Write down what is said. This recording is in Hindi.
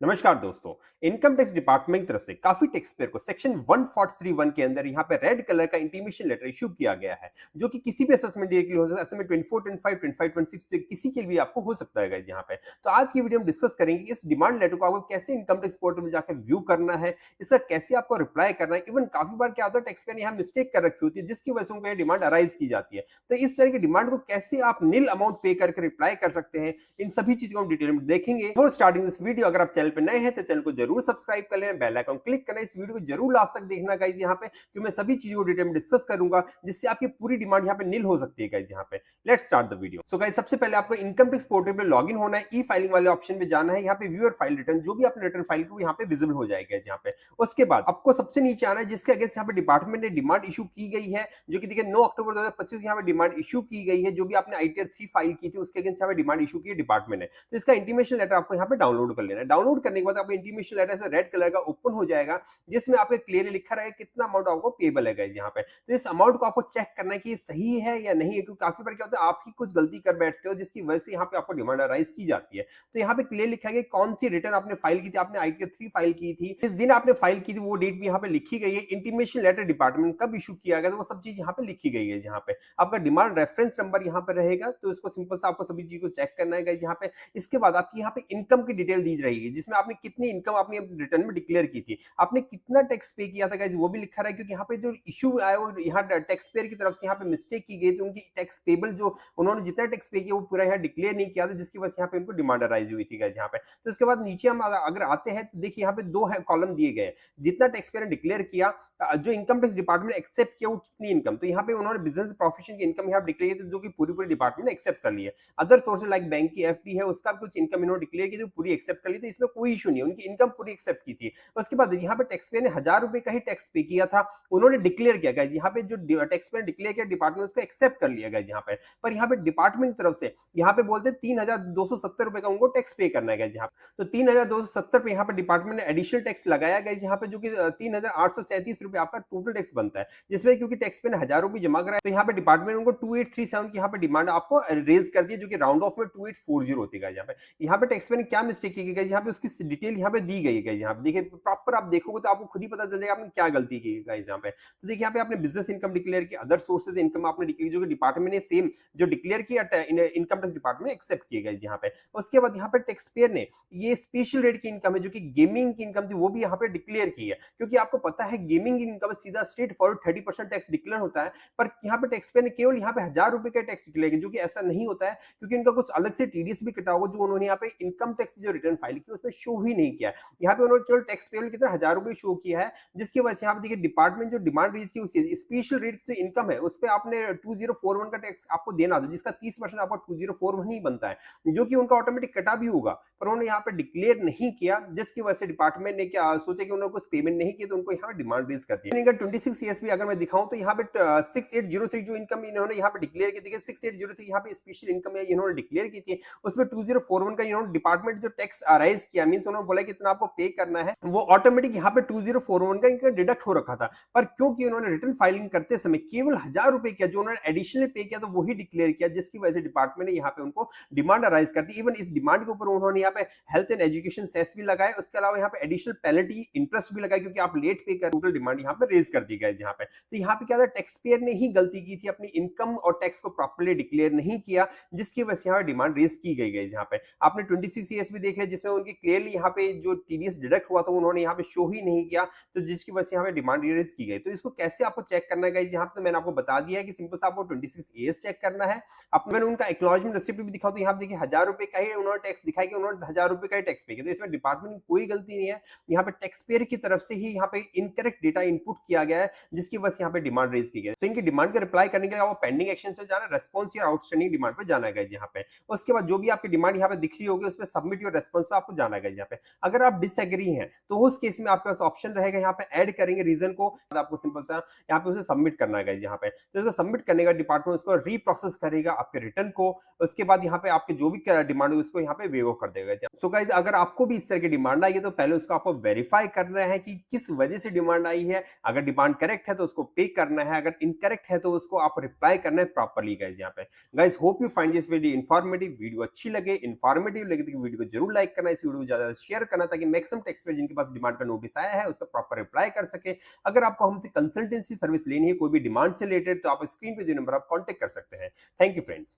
नमस्कार दोस्तों। इनकम टैक्स डिपार्टमेंट की तरफ से काफी टैक्स पेयर को सेक्शन 1431 के अंदर यहाँ पे रेड कलर का इंटीमेशन लेटर इशू किया गया है, जो कि किसी भी असेसमेंट ईयर के लिए हो सकता है। असेसमेंट 24, 25, 25, 26 किसी के लिए आपको हो सकता है गाइस यहाँ पे। तो आज की वीडियो में डिस्कस करेंगे कि इस डिमांड लेटर को आपको कैसे इनकम टैक्स पोर्टल में जाकर व्यू करना है, इसका कैसे आपको रिप्लाई करना है। इवन काफी बार क्या होता है, टैक्स पेयर यहाँ मिस्टेक कर रखी होती है, जिसकी वजह से उनको डिमांड अराइज की जाती है। तो इस तरह की डिमांड को कैसे आप नील अमाउंट पे करके रिप्लाई कर सकते हैं, इन सभी चीजों को हम डिटेल में देखेंगे। फॉर स्टार्टिंग दिस वीडियो, अगर आप चैनल पे नए हैं तो चैनल को जरूर सब्सक्राइब कर लें, बेल आइकन क्लिक करें। इस वीडियो को जरूर लास्ट तक देखना गाइस यहाँ पे, क्योंकि मैं सभी चीजों को डिटेल में डिस्कस करूंगा, जिससे आपकी पूरी डिमांड यहाँ पे नील हो सकती है गाइस यहाँ पे। Let's start the video. So guys, सबसे पहले आपको इनकम टैक्स पोर्टल पे लॉगिन होना है, ई फाइलिंग वाले ऑप्शन पे जाना है। यहाँ पे व्यूअर फाइल रिटर्न, जो भी आपने रिटर्न फाइल को यहाँ पे विजिबल हो जाएगा यहाँ पे। उसके बाद आपको सबसे नीचे आना है, जिसके अगेंस्ट यहाँ पे डिपार्टमेंट ने डिमांड इशू की गई है, जो कि देखिए 9 अक्टूबर 2025 यहाँ पे डिमांड इशू की गई है। जो भी आपने आईटीआर 3 फाइल की थी, उसके अगेंस्ट यहाँ पे डिमांड इशू की है डिपार्टमेंट ने। तो इसका इंटीमेशन लेटर आपको यहाँ पे डाउनलोड कर लेना है। डाउनलोड करने के बाद आपको इंटीमेशन लेटर से रेड कलर का ओपन हो जाएगा, जिसमें आपके क्लियरली लिखा रहेगा कितना अमाउंट आपको पेबल है गाइस यहाँ पे। तो इस अमाउंट को आपको चेक करना है कि ये सही है या नहीं है, क्योंकि काफी बार क्या होता है, आप ही कुछ गलती कर बैठते हो, जिसकी वजह से यहाँ पे आपको डिमांड अराइज की जाती है। तो यहाँ पे क्लियर लिखा है कौन सी रिटर्न आपने फाइल की थी। आपने आईटीआर 3 फाइल की थी, इस दिन आपने फाइल की थी, वो डेट भी यहाँ पे लिखी गई है। इंटीमेशन लेटर डिपार्टमेंट कब इशू किया गया, तो वो सब चीज यहाँ पे लिखी गई है। यहाँ पे आपका डिमांड रेफरेंस नंबर यहाँ पे रहेगा, तो इसको सिंपल सा आपको सभी चीज को चेक करना है गाइस यहाँ पे। इसके बाद आपकी यहाँ पे इनकम की डिटेल दी रहेगी, जिसमें आपने कितनी इनकम अपनी रिटर्न में डिक्लेयर की थी, आपने कितना टैक्स पे किया था गाइस, वो भी लिखा रहा है। क्योंकि यहाँ पे जो इशू आया वो यहाँ टैक्स पेयर की तरफ से यहाँ पे मिस्टेक की गई थी। उनकी टैक्स पेबल जो उन्होंने जितना टैक्स पे किया वो पूरा यहाँ डिक्लेयर नहीं किया था, जिसकी वजह से यहाँ पे उनको डिमांड अराइज हुई थी गाइस यहाँ पे। तो उसके बाद नीचे हम अगर आते हैं तो देखिए यहाँ पे दो कॉलम दिए गए हैं, जितना टैक्स पेयर ने डिक्लेयर किया, जो इनकम टैक्स डिपार्टमेंट ने एक्सेप्ट किया वो कितनी इनकम। तो यहाँ पे उन्होंने बिजनेस प्रोफेशन की इनकम यहाँ डिक्लेयर की, जो कि पूरी डिपार्टमेंट ने एक्सेप्ट कर ली है। अदर सोर्सेज लाइक बैंक की एफडी है, उसका कुछ इनकम इन्होंने डिक्लेयर की, तो पूरी एक्सेप्ट कर ली। तो इसमें कोई इशू नहीं है, उनकी इनकम पूरी एक्सेप्ट की थी। उसके बाद यहाँ पे टैक्स पेयर ने 1000 रुपए का ही टैक्स पे किया था, उन्होंने डिक्लेयर किया गाइस यहाँ पे। जो टैक्स पेयर डिक्लेयर किया डिपार्टमेंट उसको एक्सेप्ट कर लिया गाइस यहाँ पे। पर यहाँ पे डिपार्टमेंट की तरफ से यहाँ पे बोलते हैं 3270 रुपए का उनको टैक्स पे करना है गाइस यहाँ पे। तो 3270 पे यहाँ पे डिपार्टमेंट ने एडिशनल टैक्स लगाया गाइस यहाँ पे, जो कि 3837 रुपए आपका टोटल टैक्स बनता है। जिसमें क्योंकि टैक्स पेयर ने 1000 रुपए जमा कराया, तो यहाँ पे डिपार्टमेंट उनको 2837 की यहाँ पे डिमांड आपको रेज कर दी, जो कि राउंड ऑफ में 2840 होती है यहाँ पे। यहाँ पे टैक्स पेयर ने क्या मिस्टेक की गई, यहाँ पे उसकी डिटेल यहाँ पे दी गई है। यहाँ पे देखिए प्रॉपर आप देखोगे तो आपको खुद ही पता चल जाएगा आपने क्या गलती की है यहाँ पे। तो देखिए यहाँ पे आपने बिजनेस इनकम डिक्लेयर की, अदर सोर्सेज इनकम आपने डिक्लेयर, जो कि डिपार्टमेंट ने सेम जो डिक्लेयर किया इनकम टैक्स डिपार्टमेंट एक्सेप्ट किए गए यहाँ पे। उसके बाद यहाँ पे टैक्स पेयर ने ये स्पेशल रेट की इनकम है, जो कि गेमिंग की इनकम थी, वो भी यहाँ पे डिक्लेयर की है। क्योंकि आपको पता है गेमिंग की इनकम सीधा स्ट्रेट फॉरवर्ड 30% टैक्स डिक्लेयर होता है, पर यहाँ पे टैक्स पेयर ने केवल यहाँ पे 1000 रुपए का टैक्स डिक्लेयर किया, जो कि ऐसा नहीं होता है। क्योंकि इनका कुछ अलग से टीडीएस भी कटा होगा, जो उन्होंने यहाँ पे इनकम टैक्स जो रिटर्न फाइल की उसमें शो ही नहीं किया। यहाँ पे उन्होंने केवल टैक्स पेबल कितना 1000 रुपए शो किया है, जिसकी वजह से यहाँ पे देखिए डिपार्टमेंट जो डिमांड रेज की उसी स्पेशल रेट जो इनकम है, उस पे आपने 2041 का टैक्स आपको देना था, जिसका 30% आपका 2041 ही बनता है, जो कि उनका ऑटोमेटिक कटा भी होगा। पर उन्होंने यहाँ पे डिक्लेयर नहीं किया, जिसकी वजह से डिपार्टमेंट ने क्या सोचा कि उन्होंने कुछ पेमेंट नहीं किया, तो उनको यहाँ पे डिमांड रेज कर दी। 26 सीएसपी अगर मैं दिखाऊं तो यहाँ पे 6803 जो इनकम इन्होंने यहाँ पे डिक्लेयर की, देखिए 6803 यहाँ पे स्पेशल इनकम है, इन्होंने डिक्लेयर की थी। उसमें 2041 का इन्होंने डिपार्टमेंट जो टैक्स अराइज किया, मींस उन्होंने बोला कि इतना आपको पे करना है, वो ऑटोमेटिक यहाँ पे 2041 का इनका डिडक्ट हो रखा था। पर क्योंकि उन्होंने रिटर्न फाइलिंग करते समय केवल 1000 रुपए किया, जो उन्होंने एडिशनल पे किया, तो वही डिक्लेयर किया, जिसकी वजह से डिपार्टमेंट ने यहाँ पे उनको डिमांड अराइज कर दी। इवन इस डिमांड के ऊपर उन्होंने यहाँ पे हेल्थ एंड एजुकेशन सेस भी लगाए, उसके अलावा यहाँ पे एडिशनल पेनल्टी इंटरेस्ट भी लगाए, क्योंकि आप लेट पे कर, टोटल डिमांड यहाँ पे रेज कर दी गई यहाँ पे। तो यहाँ पे क्या था, टैक्स पेयर ने ही गलती की थी, अपनी इनकम और टैक्स को प्रॉपर्ली डिक्लेयर नहीं किया, जिसकी वजह से यहाँ डिमांड रेज की गई यहाँ पे। आपने 26 ईएस भी देख लिया, जिसमें उनकी क्लियरली यहाँ पे जो टीडीएस डिडक्ट हुआ था उन्होंने यहाँ पे शो ही नहीं किया, तो जिसकी वजह से यहाँ पे डिमांड रेज की गई। तो इसको कैसे आपको चेक करना है गाइस, यहाँ पे तो मैंने आपको बता दिया है कि सिंपल सा आपको 26 ईएस चेक करना है। अब मैंने उनका एक्नॉलेजमेंट रिसिप्ट भी दिखाऊं, तो यहाँ पे देखिए 1000 रुपए का ही उन्होंने टैक्स दिखाया कि उन्होंने 1000 रुपए का ही टैक्स पे किया। तो इसमें डिपार्टमेंट की कोई गलती नहीं है, यहाँ पे टैक्स पेयर की तरफ से ही यहाँ पे इनकरेक्ट डेटा इनपुट किया गया है, जिसकी वजह से यहाँ पे डिमांड रेज की गई। तो इनकी डिमांड का रिप्लाई करने के लिए आपको पेंडिंग एक्शन पे जाना, रेस्पॉन्स या आउटस्टैंडिंग डिमांड पे जाना है यहाँ पे। उसके बाद जो भी आपकी डिमांड यहाँ पे दिख रही होगी, उसमें सबमिट योर रेस्पॉन्स पे आपको जाना है यहाँ पे। अगर आप डिसएग्री हैं तो उस केस में आपके पास ऑप्शन रहेगा, यहाँ पे ऐड करेंगे रीजन को, आपको सिंपल सा यहाँ पे उसे सबमिट करना है यहाँ पे। तो इसको सबमिट करने का डिपार्टमेंट उसको रीप्रोसेस करेगा आपके रिटर्न को। उसके बाद यहाँ पे आपके जो भी डिमांड है उसको यहाँ पे वेव ऑफ कर देगा। सो गाइस, अगर आपको भी इस तरह की डिमांड आई है तो पहले उसको आपको वेरीफाई करना है कि किस वजह से डिमांड आई है। अगर डिमांड करेक्ट है तो उसको पे करना है, अगर इनकरेक्ट है तो उसको आप रिप्लाई करना है प्रॉपर्ली गाइस यहाँ पे। Guys, hope you find this video informative. Video अच्छी लगे, इन्फॉर्मेटिव लगे तो वीडियो को जरूर लाइक करना, इस वीडियो को ज्यादा शेयर करना, ताकि मैक्सिमम टैक्स पेयर जिनके पास डिमांड का नोटिस आया है उसका प्रॉपर रिप्लाई कर सके। अगर आपको हमसे कंसल्टेंसी सर्विस लेनी है कोई भी डिमांड से रिलेटेड, तो आप स्क्रीन पे जो नंबर आप कांटेक्ट कर सकते हैं। Thank you friends.